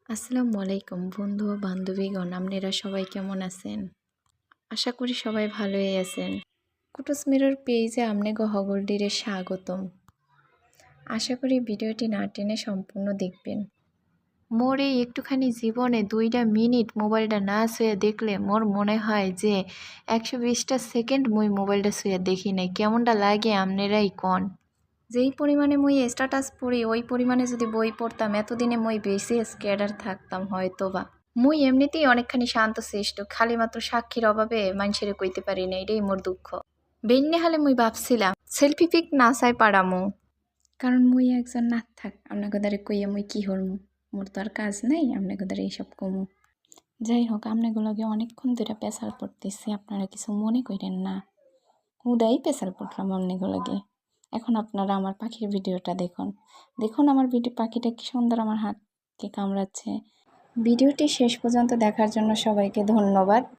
আসসালামু আলাইকুম বন্ধু ও বান্ধবীগণ, আপনারা সবাই কেমন আছেন? আশা করি সবাই ভালোই আছেন। কুটুস মিরর পেজে আপনাকে হগলডিরে স্বাগতম। আশা করি ভিডিওটি না টেনে সম্পূর্ণ দেখবেন। মোর এই একটুখানি জীবনে 2টা মিনিট মোবাইলটা না ছুঁয়ে দেখলে মোর মনে হয় যে 120টা সেকেন্ড মুই মোবাইলটা ছুঁয়ে দেখি নাই। কেমনটা লাগে আপনারাই কন। যেই পরিমাণে মুই স্ট্যাটাস পড়ি ওই পরিমাণে যদি বই পড়তাম এতদিনে মুই বেশি স্ক্যাডার থাকতাম হয়তোবা। মুই এমনিতেই অনেকখানি শান্তশিষ্ট, খালি মাত্র সাক্ষীর অভাবে মানুষেরে কইতে পারি না, এটাই মোর দুঃখ। বেন্যে হালে মুই ভাবছিলাম সেলফি পিক না চাই পারামু, কারণ মুই একজন না থাক আপনাকে দ্বারে কইয়া মুই কি হরমু, মোর তো আর কাজ নাই আপনাকে দ্বারে এইসব কমু। যাই হোক, আপনাগুলোকে অনেকক্ষণ ধরে পেশাল পড়তেছি, আপনারা কিছু মনে করেন না। হুদাই পেশাল পড়লাম আপনাগুলোকে। এখন আপনারা আমার পাখির ভিডিওটা দেখুন। দেখুন আমার পাখিটা কি সুন্দর আমার হাতকে কামড়াচ্ছে। ভিডিওটি শেষ পর্যন্ত দেখার জন্য সবাইকে ধন্যবাদ।